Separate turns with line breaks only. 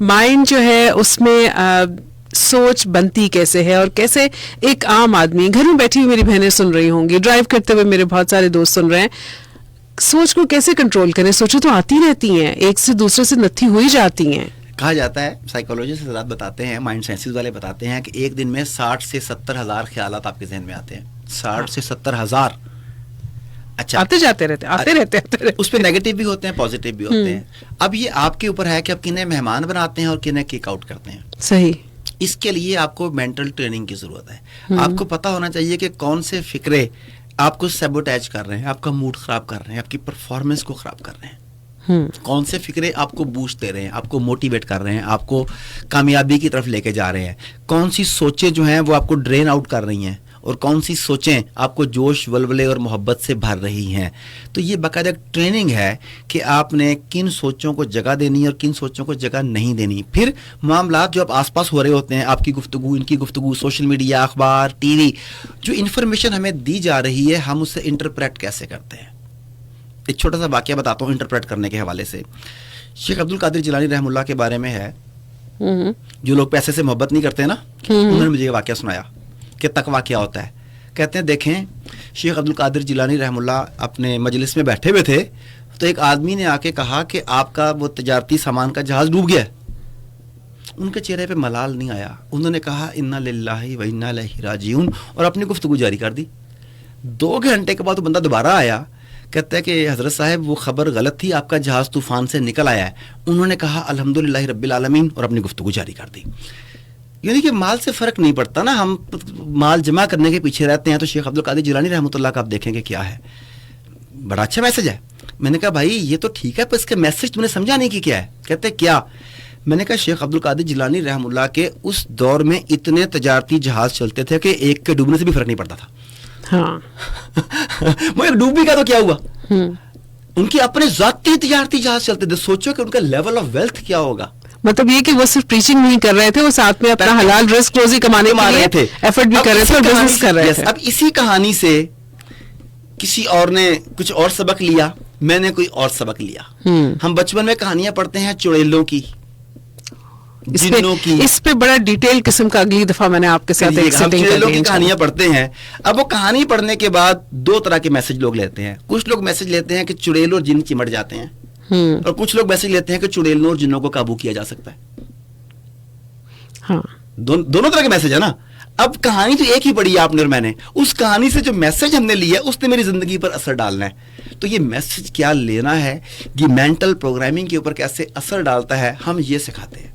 Mind جو ہے اس میں سوچ بنتی کیسے ہے, اور کیسے ایک عام آدمی, گھر میں بیٹھی ہوئی میری بہنیں سن رہی ہوں گی, ڈرائیو کرتے ہوئے میرے بہت سارے دوست سن رہے ہیں, سوچ کو کیسے کنٹرول کریں؟ سوچیں تو آتی رہتی ہیں, ایک سے دوسرے سے نتھی ہوئی جاتی ہیں.
کہا جاتا ہے, سائیکالوجسٹ حضرات بتاتے ہیں, مائنڈ سائنسز والے بتاتے ہیں کہ ایک دن میں 60 سے 70 ہزار خیالات آپ کے ذہن میں آتے ہیں. 60 سے 70 ہزار. اچھا,
آتے جاتے رہتے
اس پہ نیگیٹو بھی ہوتے ہیں, پازیٹیو بھی ہوتے ہیں. اب یہ آپ کے اوپر ہے کہ آپ کنہیں مہمان بناتے ہیں اور کنہیں کک آؤٹ کرتے ہیں.
صحیح.
اس کے لیے آپ کو مینٹل ٹریننگ کی ضرورت ہے. آپ کو پتا ہونا چاہیے کہ کون سے فکرے آپ کو سیبوٹیج کر رہے ہیں, آپ کا موڈ خراب کر رہے ہیں, آپ کی پرفارمنس کو خراب کر رہے ہیں. کون سے فکرے آپ کو بوسٹ دے رہے ہیں, آپ کو موٹیویٹ کر رہے ہیں, آپ کو کامیابی کی طرف لے کے جا رہے ہیں. کون سی سوچیں جو ہیں وہ آپ کو ڈرین آؤٹ کر رہی ہیں, اور کون سی سوچیں آپ کو جوش ولولے اور محبت سے بھر رہی ہیں. تو یہ باقاعدہ ٹریننگ ہے کہ آپ نے کن سوچوں کو جگہ دینی ہے اور کن سوچوں کو جگہ نہیں دینی. پھر معاملات جو آپ آس پاس ہو رہے ہوتے ہیں, آپ کی گفتگو, ان کی گفتگو, سوشل میڈیا, اخبار, ٹی وی, جو انفارمیشن ہمیں دی جا رہی ہے, ہم اسے انٹرپریٹ کیسے کرتے ہیں. ایک چھوٹا سا واقعہ بتاتا ہوں انٹرپریٹ کرنے کے حوالے سے. شیخ عبد القادر جیلانی رحمہ اللہ کے بارے میں ہے, جو لوگ پیسے سے محبت نہیں کرتے نا, انہوں نے مجھے یہ واقعہ سنایا کہ تقویٰ کیا ہوتا ہے. کہتے ہیں دیکھیں, شیخ عبد القادر جیلانی رحمہ اللہ اپنے مجلس میں بیٹھے ہوئے تھے, تو ایک آدمی نے آ کے کہا کہ آپ کا وہ تجارتی سامان کا جہاز ڈوب گیا. ان کے چہرے پہ ملال نہیں آیا, انہوں نے کہا انا للہ و انا الیہ راجعون, اور اپنی گفتگو جاری کر دی. 2 گھنٹے کے بعد وہ بندہ دوبارہ آیا, کہتا ہے کہ حضرت صاحب وہ خبر غلط تھی, آپ کا جہاز طوفان سے نکل آیا ہے. انہوں نے کہا الحمدللہ رب العالمین, اور اپنی گفتگو جاری کر دی. یعنی کہ مال سے فرق نہیں پڑتا نا, ہم مال جمع کرنے کے پیچھے رہتے ہیں. تو شیخ عبد القادر جیلانی رحمۃ اللہ کا آپ دیکھیں کہ کیا ہے, بڑا اچھا میسج ہے. میں نے کہا بھائی یہ تو ٹھیک ہے, پر اس کا میسج تم نے سمجھا نہیں کہ کیا ہے. کہتے کیا؟ میں نے کہا شیخ عبد القادر جیلانی رحمۃ اللہ کے اس دور میں اتنے تجارتی جہاز چلتے تھے کہ ایک کے ڈوبنے سے بھی فرق نہیں پڑتا تھا. ہاں مگر ڈوب بھی کا تو کیا ہوا, ان کے اپنے ذاتی تجارتی جہاز چلتے تھے. سوچو کہ ان کا لیول آف ویلتھ کیا ہوگا.
مطلب یہ کہ وہ صرف پریچنگ نہیں کر رہے تھے, وہ ساتھ میں اپنا حلال رزق روزی کمانے کے لیے ایفرٹ بھی کر رہے تھے اور بزنس کر رہے تھے.
اب اسی کہانی سے کسی اور نے کچھ اور سبق لیا, میں نے کوئی اور سبق لیا. ہم بچپن میں کہانیاں پڑھتے ہیں چڑیلوں کی, جنوں کی,
اس پہ بڑا ڈیٹیل قسم کا اگلی دفعہ میں نے آپ کے ساتھ ایک سیٹنگ
چڑیلوں کی کہانیاں پڑھتے ہیں. اب وہ کہانی پڑھنے کے بعد 2 طرح کے میسج لوگ لیتے ہیں. کچھ لوگ میسج لیتے ہیں کہ چڑیل اور جن چمٹ جاتے ہیں, اور کچھ لوگ میسج لیتے ہیں کہ چڑیلوں اور جنوں کو قابو کیا جا سکتا ہے.
ہاں,
دونوں طرح کے میسج ہے نا. اب کہانی تو ایک ہی پڑھی ہے آپ نے اور میں نے, اس کہانی سے جو میسج ہم نے لیا اس نے میری زندگی پر اثر ڈالنا ہے. تو یہ میسج کیا لینا ہے, یہ مینٹل پروگرامنگ کے اوپر کیسے اثر ڈالتا ہے, ہم یہ سکھاتے ہیں.